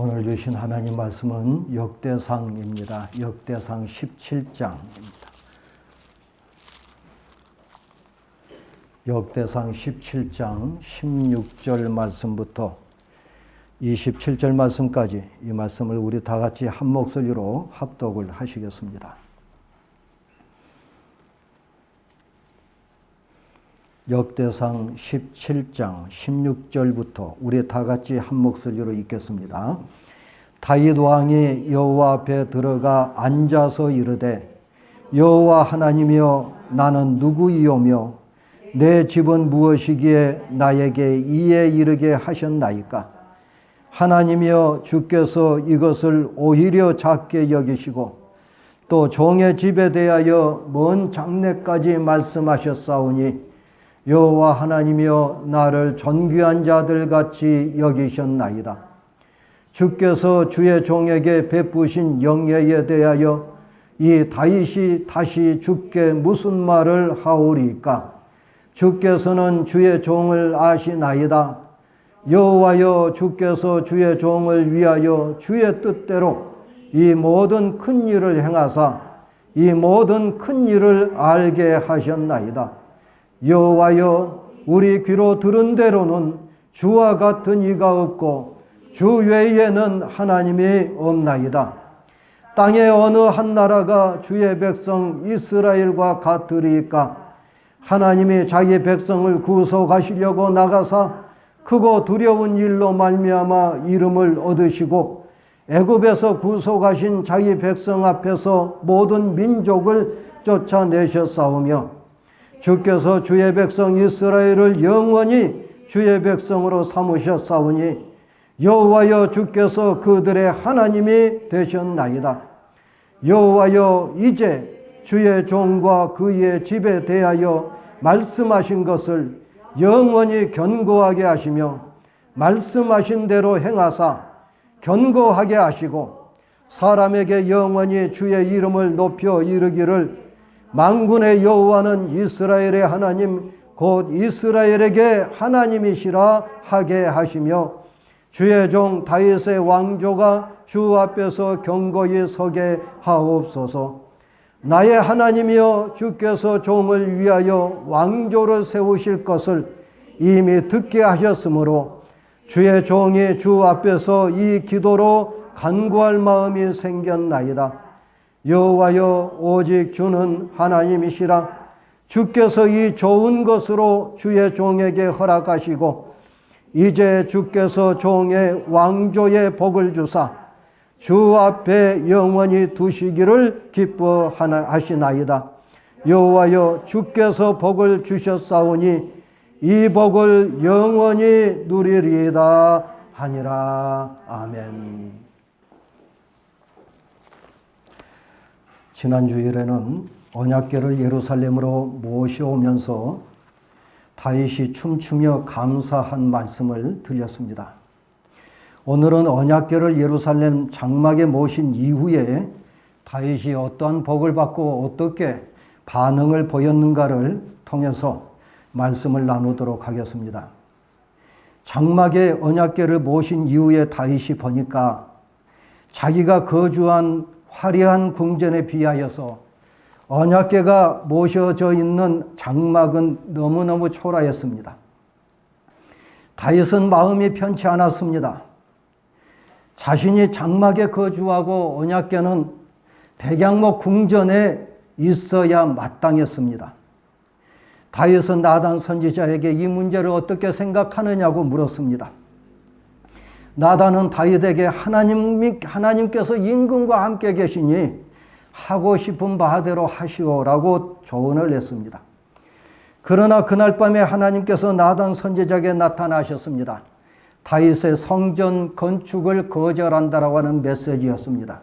오늘 주신 하나님 말씀은 역대상입니다. 역대상 17장입니다. 역대상 17장 16절 말씀부터 27절 말씀까지 이 말씀을 우리 다 같이 한 목소리로 합독을 하시겠습니다. 역대상 17장 16절부터 우리 다 같이 한 목소리로 읽겠습니다. 다윗 왕이 여호와 앞에 들어가 앉아서 이르되 여호와 하나님이여 나는 누구이오며 내 집은 무엇이기에 나에게 이에 이르게 하셨나이까. 하나님이여 주께서 이것을 오히려 작게 여기시고 또 종의 집에 대하여 먼 장래까지 말씀하셨사오니 여호와 하나님이여 나를 존귀한 자들같이 여기셨나이다. 주께서 주의 종에게 베푸신 영예에 대하여 이 다윗이 다시 주께 무슨 말을 하오리까. 주께서는 주의 종을 아시나이다. 여호와여 주께서 주의 종을 위하여 주의 뜻대로 이 모든 큰 일을 행하사 이 모든 큰 일을 알게 하셨나이다. 여호와여 우리 귀로 들은 대로는 주와 같은 이가 없고 주 외에는 하나님이 없나이다. 땅의 어느 한 나라가 주의 백성 이스라엘과 같으리까. 하나님이 자기 백성을 구속하시려고 나가사 크고 두려운 일로 말미암아 이름을 얻으시고 애굽에서 구속하신 자기 백성 앞에서 모든 민족을 쫓아내셨사오며 주께서 주의 백성 이스라엘을 영원히 주의 백성으로 삼으셨사오니 여호와여 주께서 그들의 하나님이 되셨나이다. 여호와여 이제 주의 종과 그의 집에 대하여 말씀하신 것을 영원히 견고하게 하시며 말씀하신 대로 행하사 견고하게 하시고 사람에게 영원히 주의 이름을 높여 이르기를 만군의 여호와는 이스라엘의 하나님 곧 이스라엘에게 하나님이시라 하게 하시며 주의 종 다윗의 왕조가 주 앞에서 견고히 서게 하옵소서. 나의 하나님이여 주께서 종을 위하여 왕조를 세우실 것을 이미 듣게 하셨으므로 주의 종이 주 앞에서 이 기도로 간구할 마음이 생겼나이다. 여호와여 오직 주는 하나님이시라. 주께서 이 좋은 것으로 주의 종에게 허락하시고 이제 주께서 종의 왕조의 복을 주사 주 앞에 영원히 두시기를 기뻐하시나이다. 여호와여 주께서 복을 주셨사오니 이 복을 영원히 누리리이다 하니라. 아멘. 지난 주일에는 언약궤를 예루살렘으로 모셔오면서 다윗이 춤추며 감사한 말씀을 들렸습니다. 오늘은 언약궤를 예루살렘 장막에 모신 이후에 다윗이 어떠한 복을 받고 어떻게 반응을 보였는가를 통해서 말씀을 나누도록 하겠습니다. 장막에 언약궤를 모신 이후에 다윗이 보니까 자기가 거주한 화려한 궁전에 비하여서 언약궤가 모셔져 있는 장막은 너무너무 초라했습니다. 다윗은 마음이 편치 않았습니다. 자신이 장막에 거주하고 언약궤는 백양목 궁전에 있어야 마땅했습니다. 다윗은 나단 선지자에게 이 문제를 어떻게 생각하느냐고 물었습니다. 나단은 다윗에게 하나님께서 임금과 함께 계시니 하고 싶은 바대로 하시오라고 조언을 했습니다. 그러나 그날 밤에 하나님께서 나단 선지자에게 나타나셨습니다. 다윗의 성전 건축을 거절한다라고 하는 메시지였습니다.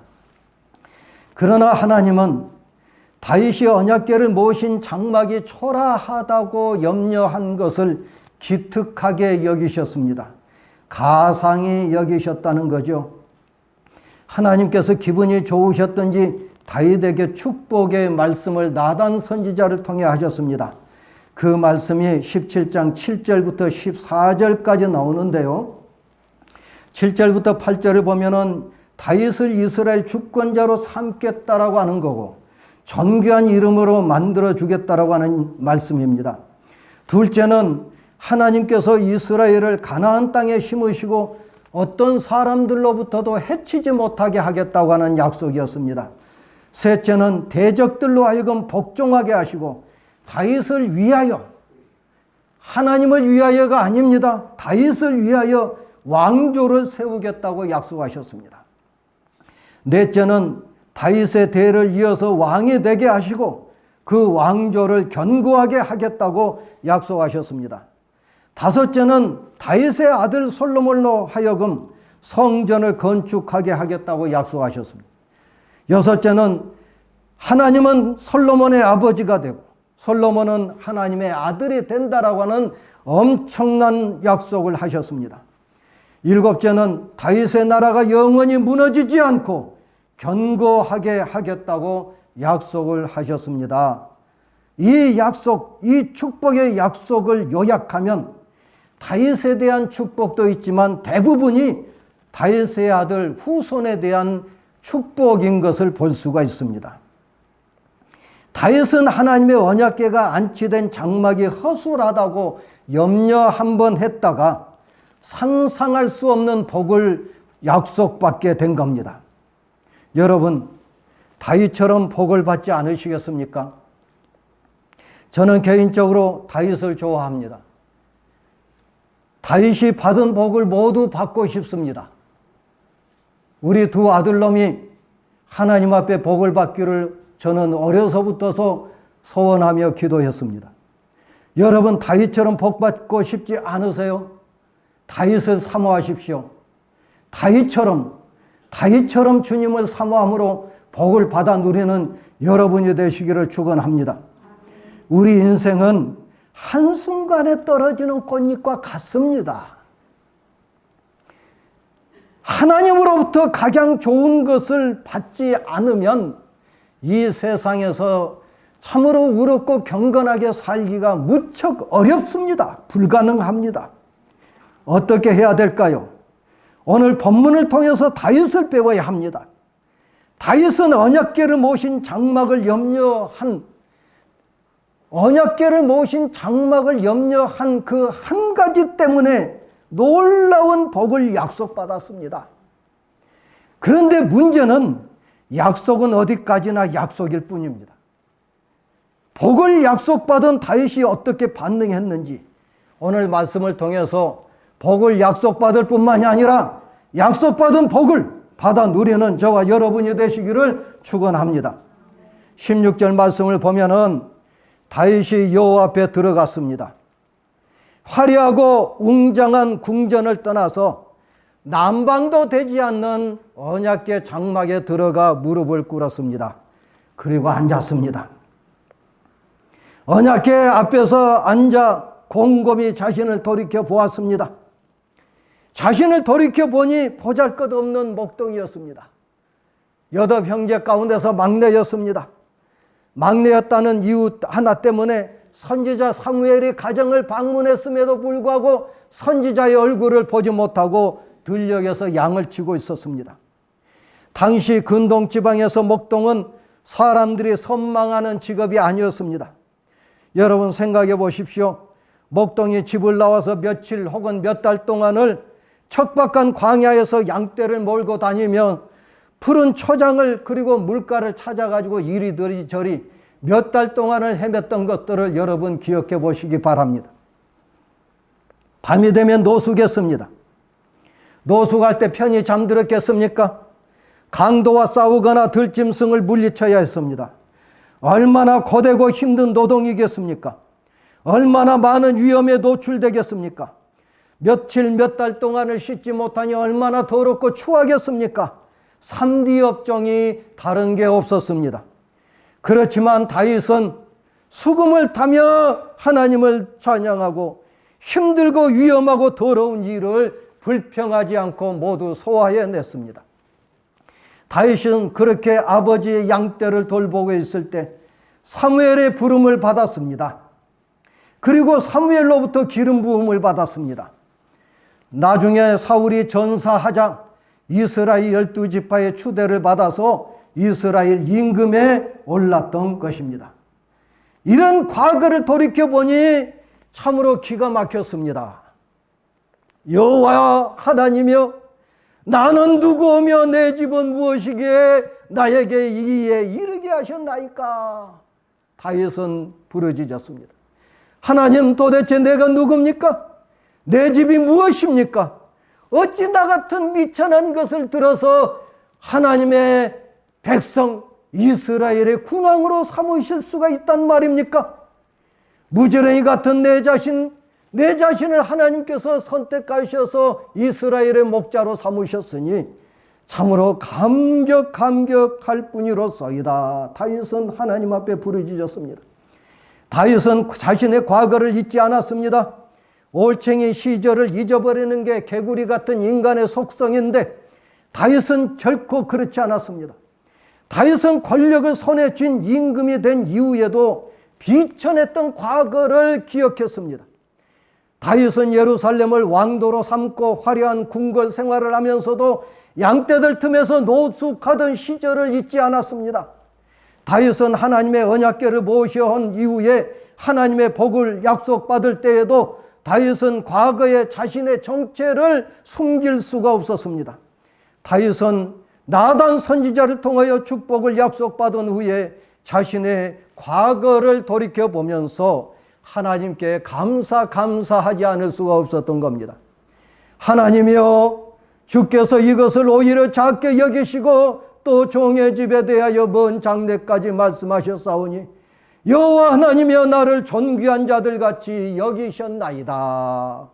그러나 하나님은 다윗이 언약궤를 모신 장막이 초라하다고 염려한 것을 기특하게 여기셨습니다. 가상히 여기셨다는 거죠. 하나님께서 기분이 좋으셨던지 다윗에게 축복의 말씀을 나단 선지자를 통해 하셨습니다. 그 말씀이 17장 7절부터 14절까지 나오는데요. 7절부터 8절을 보면은 다윗을 이스라엘 주권자로 삼겠다라고 하는 거고 존귀한 이름으로 만들어 주겠다라고 하는 말씀입니다. 둘째는 하나님께서 이스라엘을 가나안 땅에 심으시고 어떤 사람들로부터도 해치지 못하게 하겠다고 하는 약속이었습니다. 셋째는 대적들로 하여금 복종하게 하시고 다윗을 위하여, 하나님을 위하여가 아닙니다. 다윗을 위하여 왕조를 세우겠다고 약속하셨습니다. 넷째는 다윗의 대를 이어서 왕이 되게 하시고 그 왕조를 견고하게 하겠다고 약속하셨습니다. 다섯째는 다윗의 아들 솔로몬으로 하여금 성전을 건축하게 하겠다고 약속하셨습니다. 여섯째는 하나님은 솔로몬의 아버지가 되고 솔로몬은 하나님의 아들이 된다라고 하는 엄청난 약속을 하셨습니다. 일곱째는 다윗의 나라가 영원히 무너지지 않고 견고하게 하겠다고 약속을 하셨습니다. 이 약속, 이 축복의 약속을 요약하면 다윗에 대한 축복도 있지만 대부분이 다윗의 아들 후손에 대한 축복인 것을 볼 수가 있습니다. 다윗은 하나님의 언약궤가 안치된 장막이 허술하다고 염려 한번 했다가 상상할 수 없는 복을 약속받게 된 겁니다. 여러분, 다윗처럼 복을 받지 않으시겠습니까? 저는 개인적으로 다윗을 좋아합니다. 다윗이 받은 복을 모두 받고 싶습니다. 우리 두 아들놈이 하나님 앞에 복을 받기를 저는 어려서부터 소원하며 기도했습니다. 여러분, 다윗처럼 복 받고 싶지 않으세요? 다윗을 사모하십시오. 다윗처럼 주님을 사모함으로 복을 받아 누리는 여러분이 되시기를 축원합니다. 우리 인생은 한순간에 떨어지는 꽃잎과 같습니다. 하나님으로부터 가장 좋은 것을 받지 않으면 이 세상에서 참으로 의롭고 경건하게 살기가 무척 어렵습니다. 불가능합니다. 어떻게 해야 될까요? 오늘 본문을 통해서 다윗을 배워야 합니다. 다윗은 언약궤를 모신 장막을 염려한 그 한 가지 때문에 놀라운 복을 약속받았습니다. 그런데 문제는 약속은 어디까지나 약속일 뿐입니다. 복을 약속받은 다윗이 어떻게 반응했는지 오늘 말씀을 통해서 복을 약속받을 뿐만이 아니라 약속받은 복을 받아 누리는 저와 여러분이 되시기를 축원합니다. 16절 말씀을 보면은 다윗이 여호와 앞에 들어갔습니다. 화려하고 웅장한 궁전을 떠나서 남방도 되지 않는 언약궤 장막에 들어가 무릎을 꿇었습니다. 그리고 앉았습니다. 언약궤 앞에서 앉아 곰곰이 자신을 돌이켜 보았습니다. 자신을 돌이켜 보니 보잘것없는 목동이었습니다. 8 형제 가운데서 막내였습니다. 막내였다는 이유 하나 때문에 선지자 사무엘이 가정을 방문했음에도 불구하고 선지자의 얼굴을 보지 못하고 들녘에서 양을 치고 있었습니다. 당시 근동 지방에서 목동은 사람들이 선망하는 직업이 아니었습니다. 여러분 생각해 보십시오. 목동이 집을 나와서 며칠 혹은 몇 달 동안을 척박한 광야에서 양떼를 몰고 다니며 푸른 초장을 그리고 물가를 찾아가지고 이리저리 저리 몇 달 동안을 헤맸던 것들을 여러분 기억해 보시기 바랍니다. 밤이 되면 노숙했습니다. 노숙할 때 편히 잠들었겠습니까? 강도와 싸우거나 들짐승을 물리쳐야 했습니다. 얼마나 고되고 힘든 노동이겠습니까? 얼마나 많은 위험에 노출되겠습니까? 며칠 몇 달 동안을 씻지 못하니 얼마나 더럽고 추하겠습니까? 3D 업종이 다른 게 없었습니다. 그렇지만 다윗은 수금을 타며 하나님을 찬양하고 힘들고 위험하고 더러운 일을 불평하지 않고 모두 소화해냈습니다. 다윗은 그렇게 아버지의 양떼를 돌보고 있을 때 사무엘의 부름을 받았습니다. 그리고 사무엘로부터 기름 부음을 받았습니다. 나중에 사울이 전사하자 이스라엘 12지파의 추대를 받아서 이스라엘 임금에 올랐던 것입니다. 이런 과거를 돌이켜보니 참으로 기가 막혔습니다. 여호와 하나님이여, 나는 누구며 내 집은 무엇이기에 나에게 이에 이르게 하셨나이까? 다윗은 부르짖었습니다. 하나님, 도대체 내가 누굽니까? 내 집이 무엇입니까? 어찌 나 같은 미천한 것을 들어서 하나님의 백성 이스라엘의 군왕으로 삼으실 수가 있단 말입니까? 무지랭이 같은 내 자신을 하나님께서 선택하셔서 이스라엘의 목자로 삼으셨으니 참으로 감격할 뿐이로소이다. 다윗은 하나님 앞에 부르짖었습니다. 다윗은 자신의 과거를 잊지 않았습니다. 올챙이 시절을 잊어버리는 게 개구리 같은 인간의 속성인데 다윗은 결코 그렇지 않았습니다. 다윗은 권력을 손에 쥔 임금이 된 이후에도 비천했던 과거를 기억했습니다. 다윗은 예루살렘을 왕도로 삼고 화려한 궁궐 생활을 하면서도 양떼들 틈에서 노숙하던 시절을 잊지 않았습니다. 다윗은 하나님의 언약궤를 모셔온 이후에 하나님의 복을 약속받을 때에도 다윗은 과거의 자신의 정체를 숨길 수가 없었습니다. 다윗은 나단 선지자를 통하여 축복을 약속받은 후에 자신의 과거를 돌이켜보면서 하나님께 감사하지 않을 수가 없었던 겁니다. 하나님이여, 주께서 이것을 오히려 작게 여기시고 또 종의 집에 대하여 먼 장래까지 말씀하셨사오니 여호와 하나님이여, 나를 존귀한 자들같이 여기셨나이다.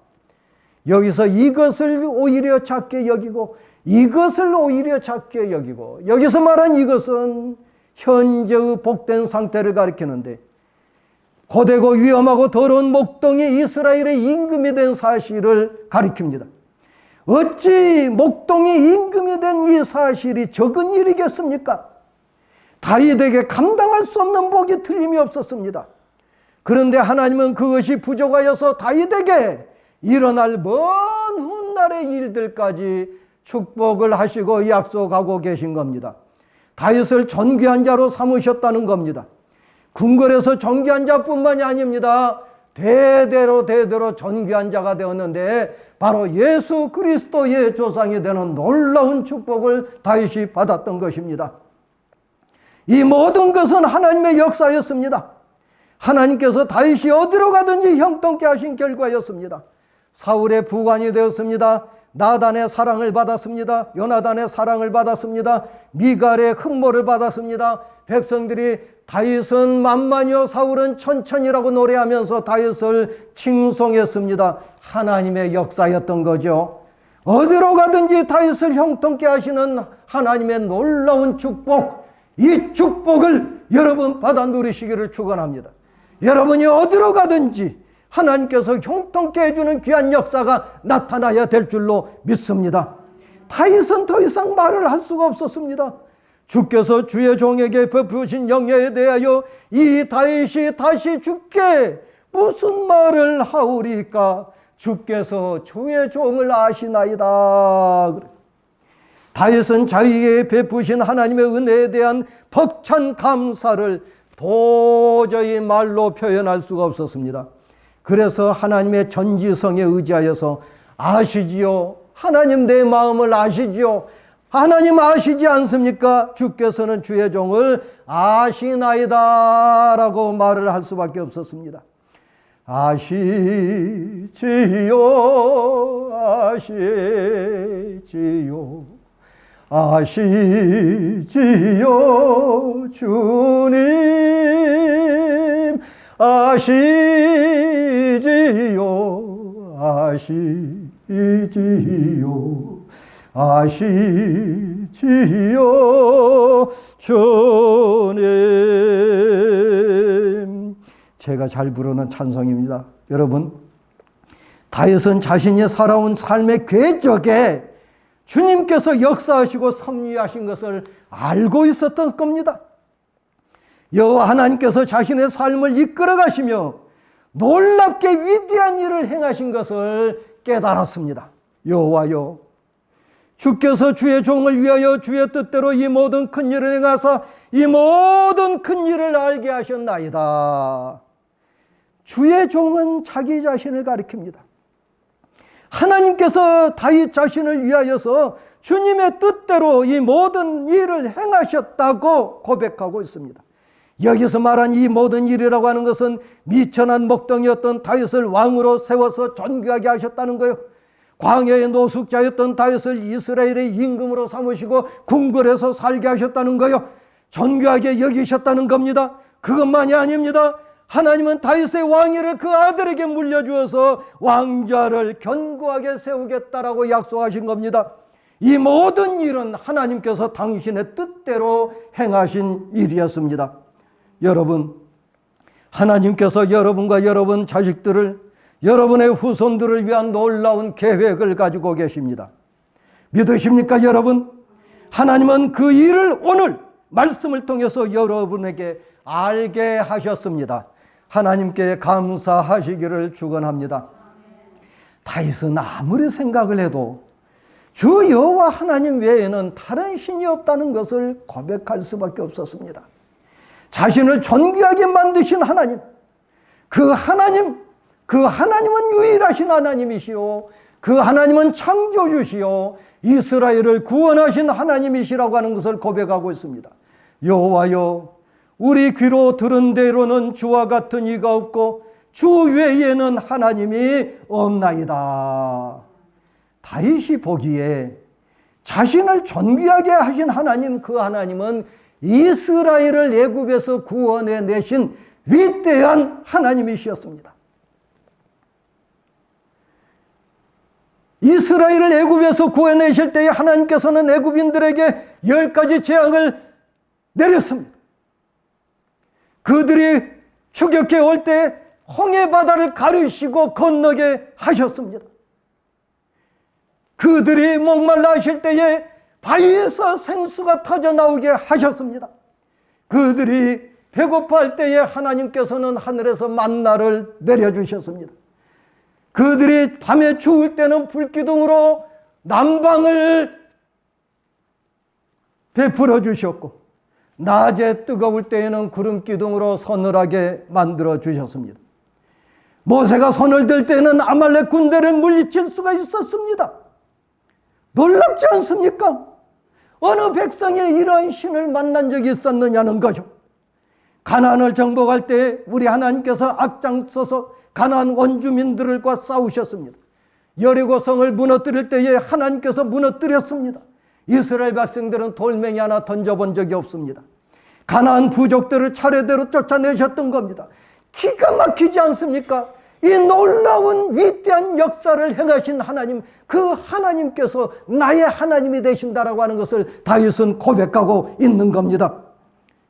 여기서 이것을 오히려 작게 여기고 이것을 오히려 작게 여기고, 여기서 말한 이것은 현재의 복된 상태를 가리키는데 고되고 위험하고 더러운 목동이 이스라엘의 임금이 된 사실을 가리킵니다. 어찌 목동이 임금이 된 이 사실이 적은 일이겠습니까? 다윗에게 감당할 수 없는 복이 틀림이 없었습니다. 그런데 하나님은 그것이 부족하여서 다윗에게 일어날 먼 훗날의 일들까지 축복을 하시고 약속하고 계신 겁니다. 다윗을 존귀한 자로 삼으셨다는 겁니다. 궁궐에서 존귀한 자뿐만이 아닙니다. 대대로 존귀한 자가 되었는데 바로 예수 그리스도의 조상이 되는 놀라운 축복을 다윗이 받았던 것입니다. 이 모든 것은 하나님의 역사였습니다. 하나님께서 다윗이 어디로 가든지 형통케 하신 결과였습니다. 사울의 부관이 되었습니다. 나단의 사랑을 받았습니다. 요나단의 사랑을 받았습니다. 미갈의 흠모를 받았습니다. 백성들이 다윗은 만만이요 사울은 천천히라고 노래하면서 다윗을 칭송했습니다. 하나님의 역사였던 거죠. 어디로 가든지 다윗을 형통케 하시는 하나님의 놀라운 축복, 이 축복을 여러분 받아 누리시기를 축원합니다. 여러분이 어디로 가든지 하나님께서 형통케 해주는 귀한 역사가 나타나야 될 줄로 믿습니다. 다윗은 더 이상 말을 할 수가 없었습니다. 주께서 주의 종에게 베푸신 영예에 대하여 이 다윗이 다시 주께 무슨 말을 하오리까? 주께서 주의 종을 아시나이다. 다윗은 자기에게 베푸신 하나님의 은혜에 대한 벅찬 감사를 도저히 말로 표현할 수가 없었습니다. 그래서 하나님의 전지성에 의지하여서 아시지요? 하나님 내 마음을 아시지요? 하나님 아시지 않습니까? 주께서는 주의 종을 아시나이다 라고 말을 할 수밖에 없었습니다. 아시지요, 아시지요, 아시지요, 주님 아시지요, 아시지요, 아시지요, 주님. 제가 잘 부르는 찬송입니다. 여러분, 다윗은 자신이 살아온 삶의 궤적에 주님께서 역사하시고 섭리하신 것을 알고 있었던 겁니다. 여호와 하나님께서 자신의 삶을 이끌어 가시며 놀랍게 위대한 일을 행하신 것을 깨달았습니다. 여호와여, 주께서 주의 종을 위하여 주의 뜻대로 이 모든 큰 일을 행하사 이 모든 큰 일을 알게 하셨나이다. 주의 종은 자기 자신을 가리킵니다. 하나님께서 다윗 자신을 위하여서 주님의 뜻대로 이 모든 일을 행하셨다고 고백하고 있습니다. 여기서 말한 이 모든 일이라고 하는 것은 미천한 먹덩이였던 다윗을 왕으로 세워서 존귀하게 하셨다는 거예요. 광야의 노숙자였던 다윗을 이스라엘의 임금으로 삼으시고 궁궐에서 살게 하셨다는 거예요. 존귀하게 여기셨다는 겁니다. 그것만이 아닙니다. 하나님은 다윗의 왕위를 그 아들에게 물려주어서 왕좌를 견고하게 세우겠다라고 약속하신 겁니다. 이 모든 일은 하나님께서 당신의 뜻대로 행하신 일이었습니다. 여러분, 하나님께서 여러분과 여러분 자식들을, 여러분의 후손들을 위한 놀라운 계획을 가지고 계십니다. 믿으십니까, 여러분? 하나님은 그 일을 오늘 말씀을 통해서 여러분에게 알게 하셨습니다. 하나님께 감사하시기를 축원합니다. 다윗은 아무리 생각을 해도 주 여호와 하나님 외에는 다른 신이 없다는 것을 고백할 수밖에 없었습니다. 자신을 존귀하게 만드신 하나님, 그 하나님은 유일하신 하나님이시오. 그 하나님은 창조주시오. 이스라엘을 구원하신 하나님이시라고 하는 것을 고백하고 있습니다. 여호와여, 우리 귀로 들은 대로는 주와 같은 이가 없고 주 외에는 하나님이 없나이다. 다윗이 보기에 자신을 존귀하게 하신 하나님, 그 하나님은 이스라엘을 애굽에서 구원해 내신 위대한 하나님이셨습니다. 이스라엘을 애굽에서 구해내실 때에 하나님께서는 애굽인들에게 10가지 재앙을 내렸습니다. 그들이 추격해 올 때 홍해 바다를 가르시고 건너게 하셨습니다. 그들이 목말라 하실 때에 바위에서 생수가 터져 나오게 하셨습니다. 그들이 배고파할 때에 하나님께서는 하늘에서 만나를 내려주셨습니다. 그들이 밤에 추울 때는 불기둥으로 난방을 베풀어 주셨고, 낮에 뜨거울 때에는 구름기둥으로 서늘하게 만들어 주셨습니다. 모세가 손을 들 때는 아말렉 군대를 물리칠 수가 있었습니다. 놀랍지 않습니까? 어느 백성이 이런 신을 만난 적이 있었느냐는 거죠. 가나안을 정복할 때 우리 하나님께서 앞장서서 가나안 원주민들과 싸우셨습니다. 여리고성을 무너뜨릴 때에 하나님께서 무너뜨렸습니다. 이스라엘 백성들은 돌멩이 하나 던져본 적이 없습니다. 가나안 부족들을 차례대로 쫓아내셨던 겁니다. 기가 막히지 않습니까? 이 놀라운 위대한 역사를 행하신 하나님, 그 하나님께서 나의 하나님이 되신다라고 하는 것을 다윗은 고백하고 있는 겁니다.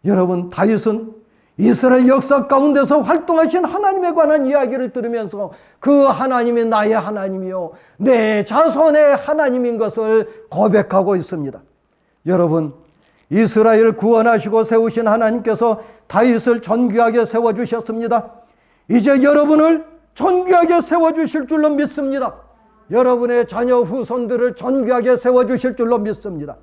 여러분, 다윗은 이스라엘 역사 가운데서 활동하신 하나님에 관한 이야기를 들으면서 그 하나님이 나의 하나님이요, 내 자손의 하나님인 것을 고백하고 있습니다. 여러분, 이스라엘을 구원하시고 세우신 하나님께서 다윗을 존귀하게 세워주셨습니다. 이제 여러분을 존귀하게 세워주실 줄로 믿습니다. 여러분의 자녀 후손들을 존귀하게 세워주실 줄로 믿습니다.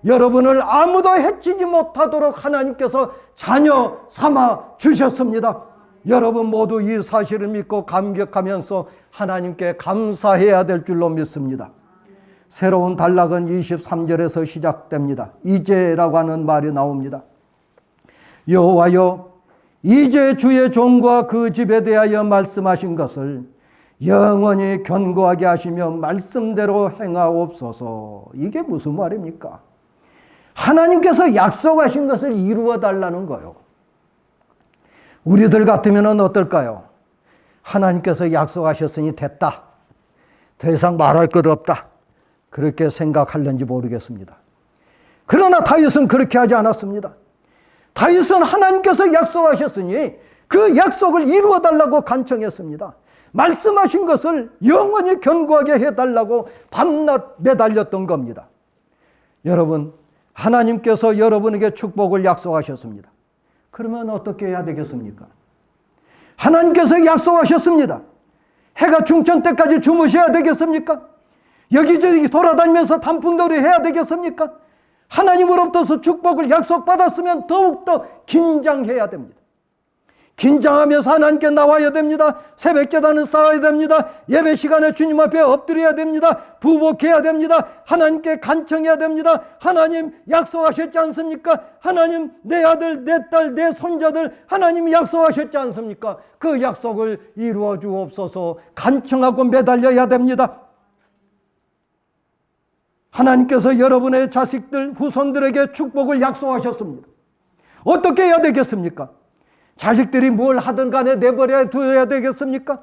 여러분을 아무도 해치지 못하도록 하나님께서 자녀 삼아 주셨습니다. 여러분 모두 이 사실을 믿고 감격하면서 하나님께 감사해야 될 줄로 믿습니다. 새로운 단락은 23절에서 시작됩니다. 이제라고 하는 말이 나옵니다. 여호와여, 이제 주의 종과 그 집에 대하여 말씀하신 것을 영원히 견고하게 하시며 말씀대로 행하옵소서. 이게 무슨 말입니까? 하나님께서 약속하신 것을 이루어 달라는 거예요. 우리들 같으면 어떨까요? 하나님께서 약속하셨으니 됐다, 더 이상 말할 것 없다, 그렇게 생각할는지 모르겠습니다. 그러나 다윗은 그렇게 하지 않았습니다. 다윗은 하나님께서 약속하셨으니 그 약속을 이루어 달라고 간청했습니다. 말씀하신 것을 영원히 견고하게 해달라고 밤낮 매달렸던 겁니다. 여러분, 하나님께서 여러분에게 축복을 약속하셨습니다. 그러면 어떻게 해야 되겠습니까? 하나님께서 약속하셨습니다. 해가 중천 때까지 주무셔야 되겠습니까? 여기저기 돌아다니면서 단풍놀이 해야 되겠습니까? 하나님으로부터 축복을 약속받았으면 더욱더 긴장해야 됩니다. 긴장하면서 하나님께 나와야 됩니다. 새벽기도는 쌓아야 됩니다. 예배 시간에 주님 앞에 엎드려야 됩니다. 부복해야 됩니다. 하나님께 간청해야 됩니다. 하나님 약속하셨지 않습니까? 하나님 내 아들, 내 딸, 내 손자들 하나님이 약속하셨지 않습니까? 그 약속을 이루어 주옵소서 간청하고 매달려야 됩니다. 하나님께서 여러분의 자식들, 후손들에게 축복을 약속하셨습니다. 어떻게 해야 되겠습니까? 자식들이 뭘 하든 간에 내버려 두어야 되겠습니까?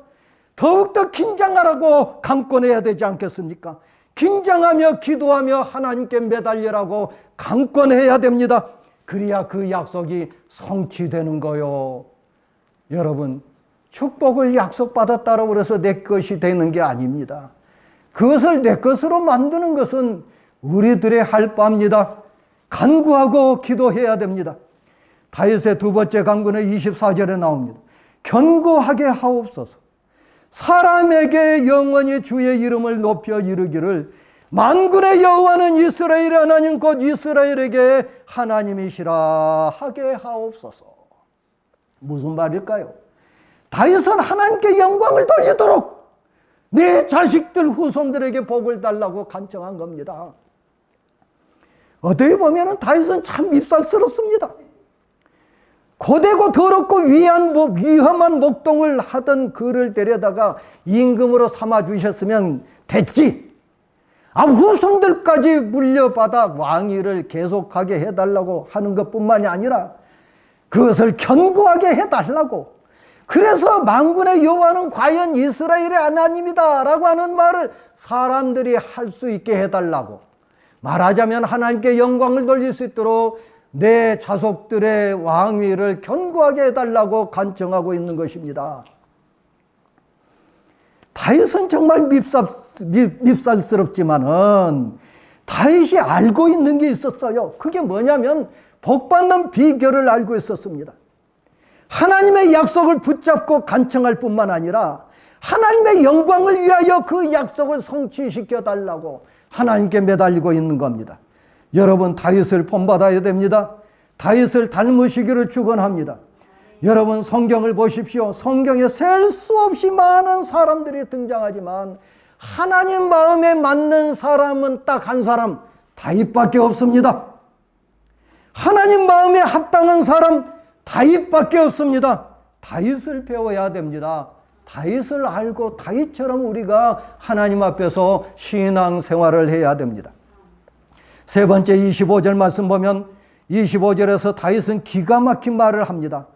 더욱더 긴장하라고 강권해야 되지 않겠습니까? 긴장하며 기도하며 하나님께 매달리라고 강권해야 됩니다. 그래야 그 약속이 성취되는 거요. 여러분, 축복을 약속받았다고 해서 내 것이 되는 게 아닙니다. 그것을 내 것으로 만드는 것은 우리들의 할 바입니다. 간구하고 기도해야 됩니다. 다윗의 두 번째 간구는 24절에 나옵니다. 견고하게 하옵소서. 사람에게 영원히 주의 이름을 높여 이르기를 만군의 여호와는 이스라엘의 하나님 곧 이스라엘에게 하나님이시라 하게 하옵소서. 무슨 말일까요? 다윗은 하나님께 영광을 돌리도록 내 자식들 후손들에게 복을 달라고 간청한 겁니다. 어떻게 보면 다윗은 참 밉살스럽습니다. 고되고 더럽고 위험한 목동을 하던 그를 데려다가 임금으로 삼아주셨으면 됐지. 후손들까지 물려받아 왕위를 계속하게 해달라고 하는 것뿐만이 아니라 그것을 견고하게 해달라고. 그래서 만군의 여호와는 과연 이스라엘의 하나님이다 라고 하는 말을 사람들이 할 수 있게 해달라고. 말하자면 하나님께 영광을 돌릴 수 있도록 내 자손들의 왕위를 견고하게 해달라고 간청하고 있는 것입니다. 다윗은 정말 밉살스럽지만은 다윗이 알고 있는 게 있었어요. 그게 뭐냐면 복받는 비결을 알고 있었습니다. 하나님의 약속을 붙잡고 간청할 뿐만 아니라 하나님의 영광을 위하여 그 약속을 성취시켜 달라고 하나님께 매달리고 있는 겁니다. 여러분, 다윗을 본받아야 됩니다. 다윗을 닮으시기를 축원합니다. 여러분, 성경을 보십시오. 성경에 셀 수 없이 많은 사람들이 등장하지만 하나님 마음에 맞는 사람은 딱 한 사람, 다윗밖에 없습니다. 하나님 마음에 합당한 사람, 다윗밖에 없습니다. 다윗을 배워야 됩니다. 다윗을 알고 다윗처럼 우리가 하나님 앞에서 신앙생활을 해야 됩니다. 세 번째 25절 말씀 보면 25절에서 다윗은 기가 막힌 말을 합니다.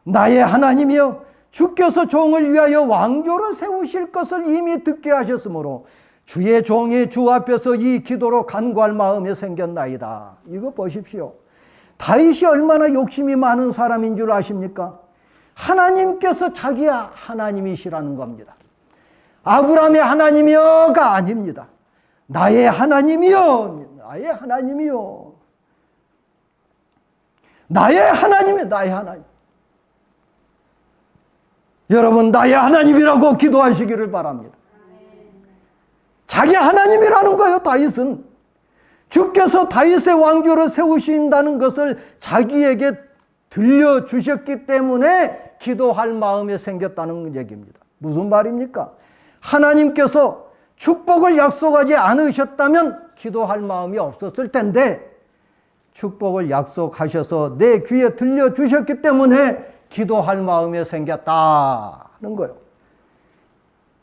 나의 하나님이여, 주께서 종을 위하여 왕조를 세우실 것을 이미 듣게 하셨으므로 주의 종이 주 앞에서 이 기도로 간구할 마음이 생겼나이다. 이거 보십시오. 다윗이 얼마나 욕심이 많은 사람인 줄 아십니까? 하나님께서 자기야 하나님이시라는 겁니다. 아브라함의 하나님이여가 아닙니다. 나의 하나님이여, 나의 하나님이요. 나의 하나님이 나의 하나님. 여러분, 나의 하나님이라고 기도하시기를 바랍니다. 자기 하나님이라는 거예요. 다윗은 주께서 다윗의 왕조를 세우신다는 것을 자기에게 들려주셨기 때문에 기도할 마음이 생겼다는 얘기입니다. 무슨 말입니까? 하나님께서 축복을 약속하지 않으셨다면 기도할 마음이 없었을 텐데 축복을 약속하셔서 내 귀에 들려주셨기 때문에 기도할 마음이 생겼다는 거예요.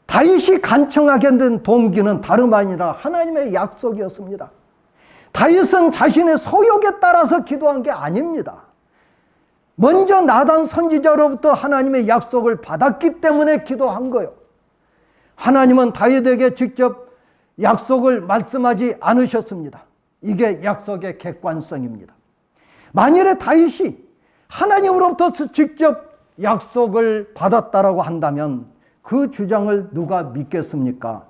다윗이 간청하게 된 동기는 다름 아니라 하나님의 약속이었습니다. 다윗은 자신의 소욕에 따라서 기도한 게 아닙니다. 먼저 나단 선지자로부터 하나님의 약속을 받았기 때문에 기도한 거예요. 하나님은 다윗에게 직접 약속을 말씀하지 않으셨습니다. 이게 약속의 객관성입니다. 만일에 다윗이 하나님으로부터 직접 약속을 받았다라고 한다면 그 주장을 누가 믿겠습니까?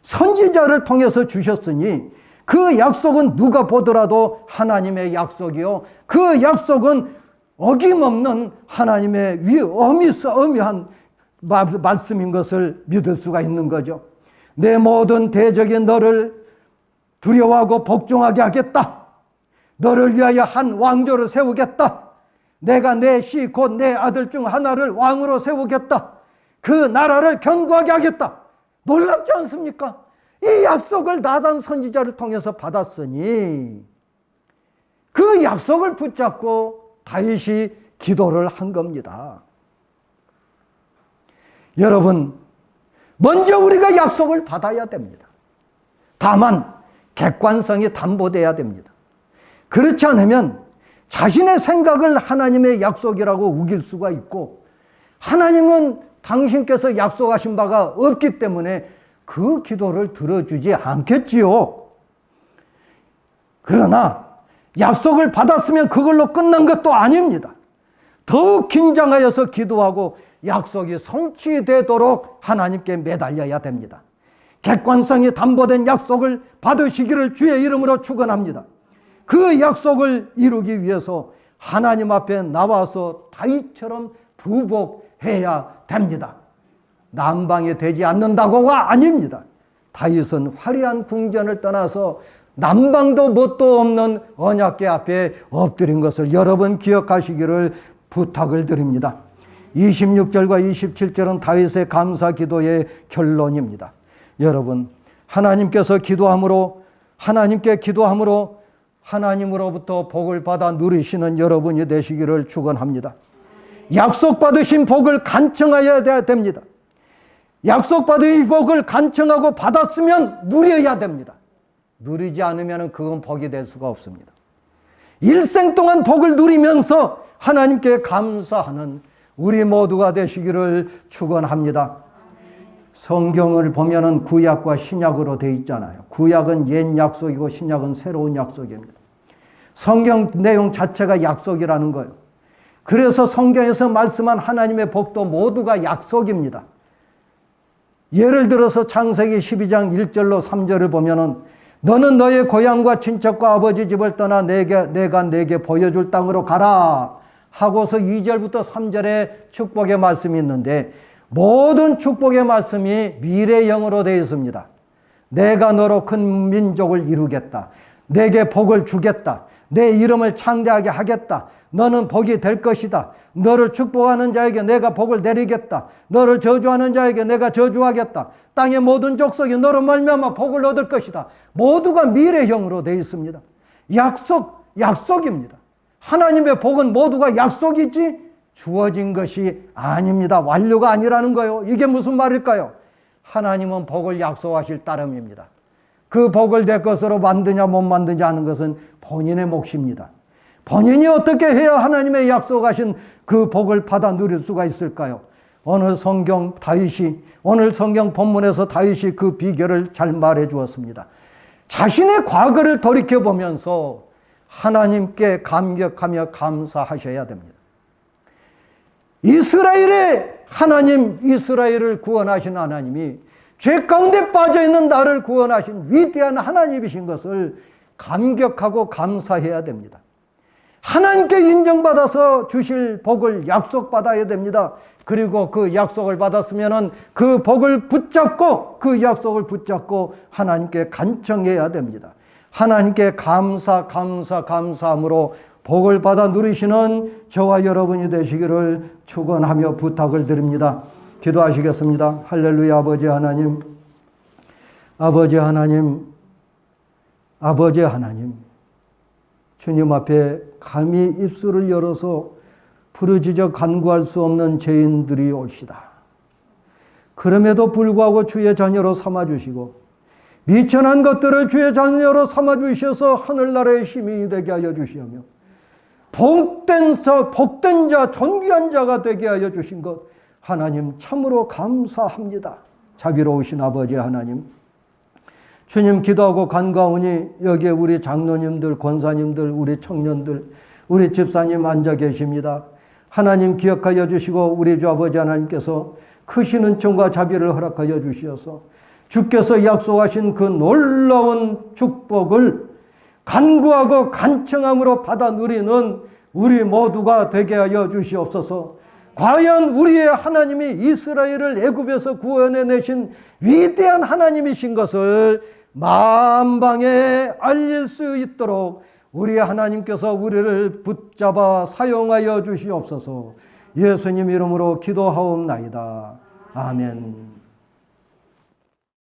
선지자를 통해서 주셨으니 그 약속은 누가 보더라도 하나님의 약속이요, 그 약속은 어김없는 하나님의 어미한 말씀인 것을 믿을 수가 있는 거죠. 내 모든 대적이 너를 두려워하고 복종하게 하겠다. 너를 위하여 한 왕조를 세우겠다. 내가 내 씨 곧 내 아들 중 하나를 왕으로 세우겠다. 그 나라를 견고하게 하겠다. 놀랍지 않습니까? 이 약속을 나단 선지자를 통해서 받았으니 그 약속을 붙잡고 다윗이 기도를 한 겁니다. 여러분, 먼저 우리가 약속을 받아야 됩니다. 다만 객관성이 담보돼야 됩니다. 그렇지 않으면 자신의 생각을 하나님의 약속이라고 우길 수가 있고, 하나님은 당신께서 약속하신 바가 없기 때문에 그 기도를 들어주지 않겠지요. 그러나 약속을 받았으면 그걸로 끝난 것도 아닙니다. 더욱 긴장하여서 기도하고 약속이 성취되도록 하나님께 매달려야 됩니다. 객관성이 담보된 약속을 받으시기를 주의 이름으로 축원합니다. 그 약속을 이루기 위해서 하나님 앞에 나와서 다윗처럼 부복해야 됩니다. 남방이 되지 않는다고가 아닙니다. 다윗은 화려한 궁전을 떠나서 남방도 뭣도 없는 언약궤 앞에 엎드린 것을 여러분 기억하시기를 부탁을 드립니다. 26절과 27절은 다윗의 감사 기도의 결론입니다. 여러분, 하나님께서 하나님께 기도함으로 하나님으로부터 복을 받아 누리시는 여러분이 되시기를 축원합니다. 약속받으신 복을 간청하여야 됩니다. 약속받은 복을 간청하고 받았으면 누려야 됩니다. 누리지 않으면 그건 복이 될 수가 없습니다. 일생 동안 복을 누리면서 하나님께 감사하는 우리 모두가 되시기를 축원합니다. 성경을 보면은 구약과 신약으로 되어 있잖아요. 구약은 옛 약속이고 신약은 새로운 약속입니다. 성경 내용 자체가 약속이라는 거예요. 그래서 성경에서 말씀한 하나님의 복도 모두가 약속입니다. 예를 들어서 창세기 12장 1절로 3절을 보면은 너는 너의 고향과 친척과 아버지 집을 떠나 내가 내게 보여줄 땅으로 가라 하고서 2절부터 3절에 축복의 말씀이 있는데, 모든 축복의 말씀이 미래형으로 되어 있습니다. 내가 너로 큰 민족을 이루겠다. 내게 복을 주겠다. 내 이름을 창대하게 하겠다. 너는 복이 될 것이다. 너를 축복하는 자에게 내가 복을 내리겠다. 너를 저주하는 자에게 내가 저주하겠다. 땅의 모든 족속이 너로 말미암아 복을 얻을 것이다. 모두가 미래형으로 되어 있습니다. 약속입니다. 하나님의 복은 모두가 약속이지 주어진 것이 아닙니다. 완료가 아니라는 거예요. 이게 무슨 말일까요? 하나님은 복을 약속하실 따름입니다. 그 복을 내 것으로 만드냐 못 만드냐 하는 것은 본인의 몫입니다. 본인이 어떻게 해야 하나님의 약속하신 그 복을 받아 누릴 수가 있을까요? 오늘 성경 본문에서 다윗이 그 비결을 잘 말해 주었습니다. 자신의 과거를 돌이켜보면서 하나님께 감격하며 감사하셔야 됩니다. 이스라엘을 구원하신 하나님이 죄 가운데 빠져있는 나를 구원하신 위대한 하나님이신 것을 감격하고 감사해야 됩니다. 하나님께 인정받아서 주실 복을 약속받아야 됩니다. 그리고 그 약속을 받았으면 그 복을 붙잡고 그 약속을 붙잡고 하나님께 간청해야 됩니다. 하나님께 감사함으로 복을 받아 누리시는 저와 여러분이 되시기를 축원하며 부탁을 드립니다. 기도하시겠습니다. 할렐루야. 아버지 하나님, 주님 앞에 감히 입술을 열어서 부르짖어 간구할 수 없는 죄인들이 올시다. 그럼에도 불구하고 주의 자녀로 삼아주시고 미천한 것들을 주의 자녀로 삼아주셔서 하늘나라의 시민이 되게 하여 주시며 복된 자, 존귀한 자가 되게 하여 주신 것 하나님 참으로 감사합니다. 자비로우신 아버지 하나님, 주님 기도하고 간구하오니 여기에 우리 장로님들, 권사님들, 우리 청년들, 우리 집사님 앉아 계십니다. 하나님 기억하여 주시고 우리 주 아버지 하나님께서 크신 은총과 자비를 허락하여 주시어서 주께서 약속하신 그 놀라운 축복을 간구하고 간청함으로 받아 누리는 우리 모두가 되게 하여 주시옵소서. 과연 우리의 하나님이 이스라엘을 애굽에서 구원해 내신 위대한 하나님이신 것을 만방에 알릴 수 있도록 우리 하나님께서 우리를 붙잡아 사용하여 주시옵소서. 예수님 이름으로 기도하옵나이다. 아멘.